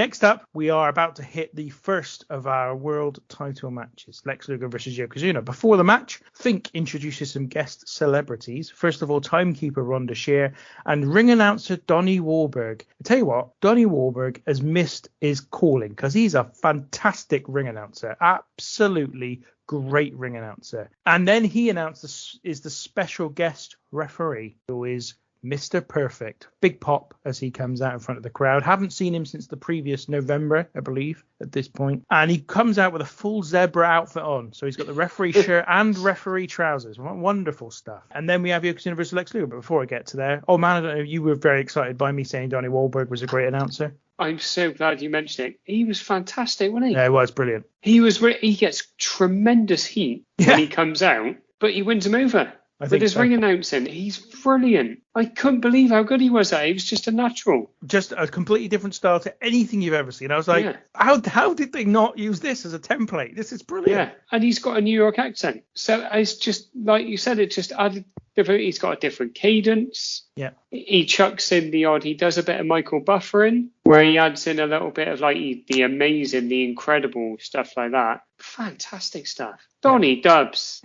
Next up, we are about to hit the first of our world title matches, Lex Luger versus Yokozuna. Before the match, Fink introduces some guest celebrities. First of all, timekeeper Rhonda Shear and ring announcer Donnie Wahlberg. I tell you what, Donnie Wahlberg has missed his calling because he's a fantastic ring announcer. Absolutely great ring announcer. And then he announced is the special guest referee, who is Mr. Perfect. Big pop as he comes out in front of the crowd. Haven't seen him since the previous November, I believe, at this point. And he comes out with a full zebra outfit on. So he's got the referee shirt and referee trousers. Wonderful stuff. And then we have Yokozuna versus Lex Luger. But before I get to there, oh man, I don't know, you were very excited by me saying Donnie Wahlberg was a great announcer. I'm so glad you mentioned it. He was fantastic, wasn't he? Yeah, it was brilliant. He gets tremendous heat when he comes out, but he wins him over. With his ring announcing, he's brilliant. I couldn't believe how good he was at it. He was just a natural. Just a completely different style to anything you've ever seen. I was like, how did they not use this as a template? This is brilliant. Yeah, and he's got a New York accent. So it's just, like you said, it just added different. He's got a different cadence. Yeah. He chucks in he does a bit of Michael Buffering, where he adds in a little bit of like the amazing, the incredible stuff like that. Fantastic stuff. Donnie Dubs.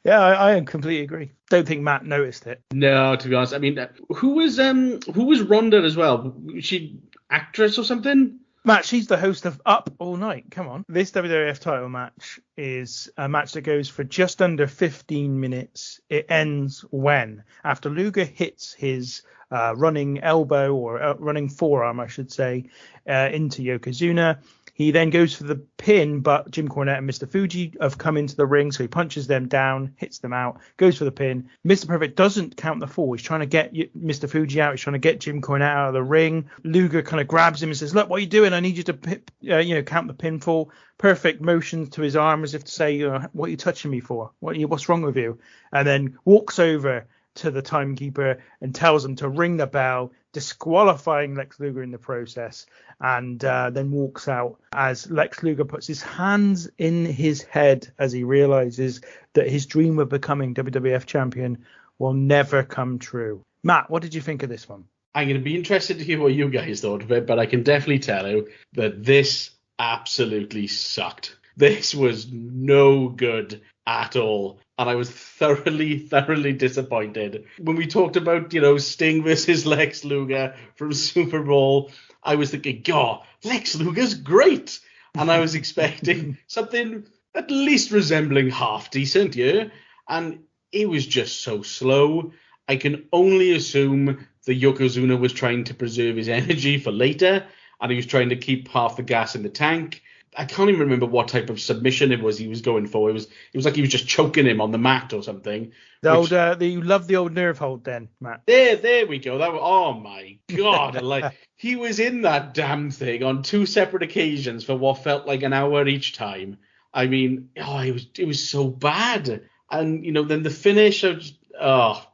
Yeah, I completely agree. Don't think Matt noticed it. No, to be honest. I mean, who was Rhonda as well? Was she actress or something? Matt, she's the host of Up All Night. Come on. This WWF title match is a match that goes for just under 15 minutes. It ends when, after Luger hits his running elbow or running forearm, I should say, into Yokozuna. He then goes for the pin, but Jim Cornette and Mr. Fuji have come into the ring, so he punches them down, hits them out, goes for the pin. Mr. Perfect doesn't count the fall. He's trying to get Mr. Fuji out. He's trying to get Jim Cornette out of the ring. Luger kind of grabs him and says, "Look, what are you doing? I need you to count the pinfall." Perfect motions to his arm as if to say, "What are you touching me for? What's wrong with you?" And then walks over to the timekeeper and tells him to ring the bell, disqualifying Lex Luger in the process, and then walks out as Lex Luger puts his hands in his head as he realizes that his dream of becoming WWF champion will never come true. Matt, what did you think of this one? I'm going to be interested to hear what you guys thought of it, but I can definitely tell you that this absolutely sucked. This was no good at all. And I was thoroughly disappointed. When we talked about, Sting versus Lex Luger from Super Bowl, I was thinking, God, Lex Luger's great. And I was expecting something at least resembling half decent, yeah? And it was just so slow. I can only assume that Yokozuna was trying to preserve his energy for later, and he was trying to keep half the gas in the tank. I can't even remember what type of submission it was he was going for. It was like he was just choking him on the mat or something. You love the old nerve hold then, Matt. There we go. Oh my God. He was in that damn thing on two separate occasions for what felt like an hour each time. I mean, it was so bad. And, then the finish of,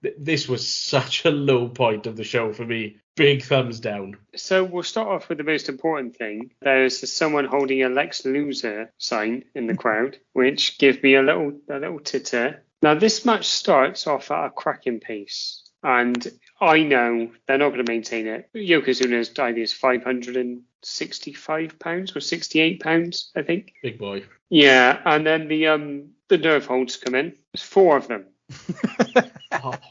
this was such a low point of the show for me. Big thumbs down. So we'll start off with the most important thing. There's someone holding a Lex Luger sign in the crowd, which give me a little titter. Now this match starts off at a cracking pace, and I know they're not going to maintain it. Yokozuna's idea is £565 or £68, I think. Big boy. Yeah, and then the nerve holds come in. There's 4 of them.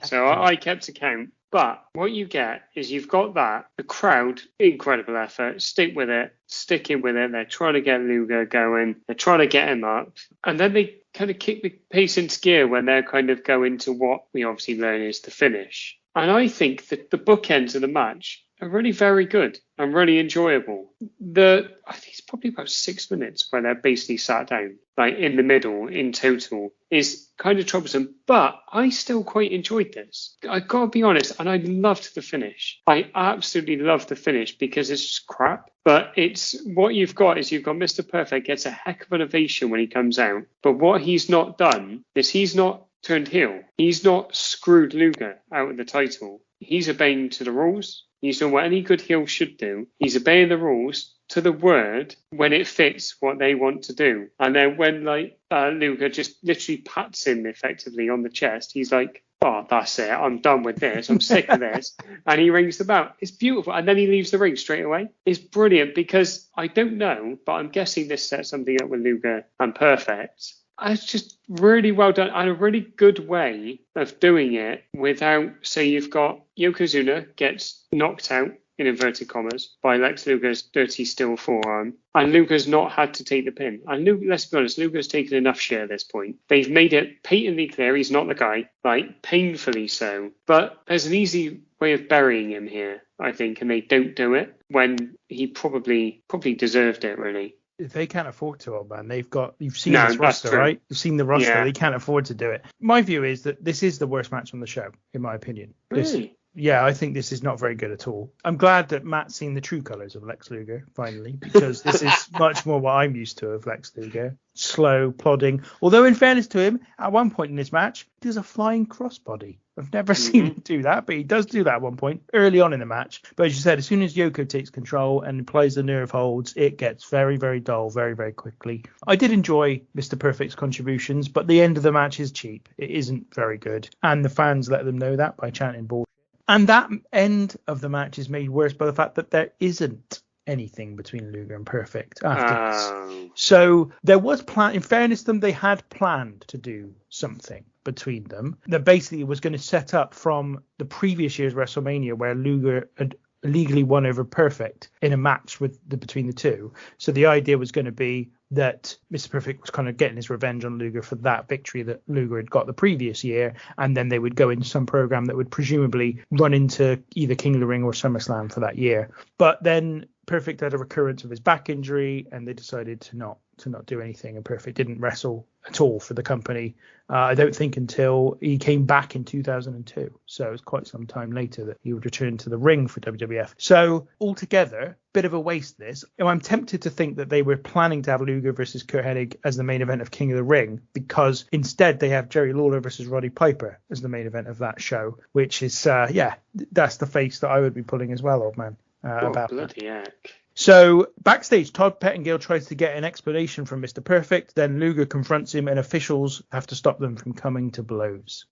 So I kept account. But what you get is you've got the crowd, incredible effort, sticking with it. They're trying to get Luger going. They're trying to get him up. And then they kind of kick the pace into gear when they're kind of going to what we obviously learn is the finish. And I think that the bookends of the match are really very good and really enjoyable. I think it's probably about 6 minutes where they're basically sat down, like in the middle in total, is kind of troublesome. But I still quite enjoyed this. I gotta be honest, and I loved the finish. I absolutely loved the finish because it's just crap. But it's what you've got is you've got Mr. Perfect gets a heck of an ovation when he comes out. But what he's not done is he's not turned heel. He's not screwed Luger out of the title. He's obeying to the rules. He's doing what any good heel should do. He's obeying the rules to the word when it fits what they want to do. And then when Luger just literally pats him effectively on the chest, he's like, oh, that's it. I'm done with this. I'm sick of this. And he rings the bell. It's beautiful. And then he leaves the ring straight away. It's brilliant because I don't know, but I'm guessing this sets something up with Luger and Perfect. It's just really well done and a really good way of doing it without, say, you've got Yokozuna gets knocked out, in inverted commas, by Lex Luger's dirty steel forearm, and Luger's not had to take the pin. And let's be honest, Luger's taken enough shit at this point. They've made it patently clear he's not the guy, like painfully so. But there's an easy way of burying him here, I think, and they don't do it when he probably deserved it, really. They can't afford to, old man. You've seen this roster, true. right? You've seen the roster. Yeah. They can't afford to do it. My view is that this is the worst match on the show, in my opinion. Really? Yeah, I think this is not very good at all. I'm glad that Matt's seen the true colours of Lex Luger, finally, because this is much more what I'm used to of Lex Luger. Slow, plodding. Although, in fairness to him, at one point in this match, he does a flying crossbody. I've never seen him do that, but he does do that at one point, early on in the match. But as you said, as soon as Yoko takes control and applies the nerve holds, it gets very, very dull very, very quickly. I did enjoy Mr. Perfect's contributions, but the end of the match is cheap. It isn't very good. And the fans let them know that by chanting bullshit. And that end of the match is made worse by the fact that there isn't anything between Luger and Perfect after this. So there was in fairness to them, they had planned to do something between them that basically was going to set up from the previous year's WrestleMania where Luger had illegally won over Perfect in a match between the two. So the idea was going to be that Mr. Perfect was kind of getting his revenge on Luger for that victory that Luger had got the previous year, and then they would go into some program that would presumably run into either King of the Ring or SummerSlam for that year. But then Perfect had a recurrence of his back injury, and they decided to not do anything, and Perfect didn't wrestle at all for the company. I don't think until he came back in 2002. So it was quite some time later that he would return to the ring for WWF. So altogether, bit of a waste this. I'm tempted to think that they were planning to have Luger versus Kurt Hennig as the main event of King of the Ring, because instead they have Jerry Lawler versus Roddy Piper as the main event of that show, which is, that's the face that I would be pulling as well, old man. About bloody heck. So backstage, Todd Pettengill tries to get an explanation from Mr. Perfect. Then Luger confronts him and officials have to stop them from coming to blows.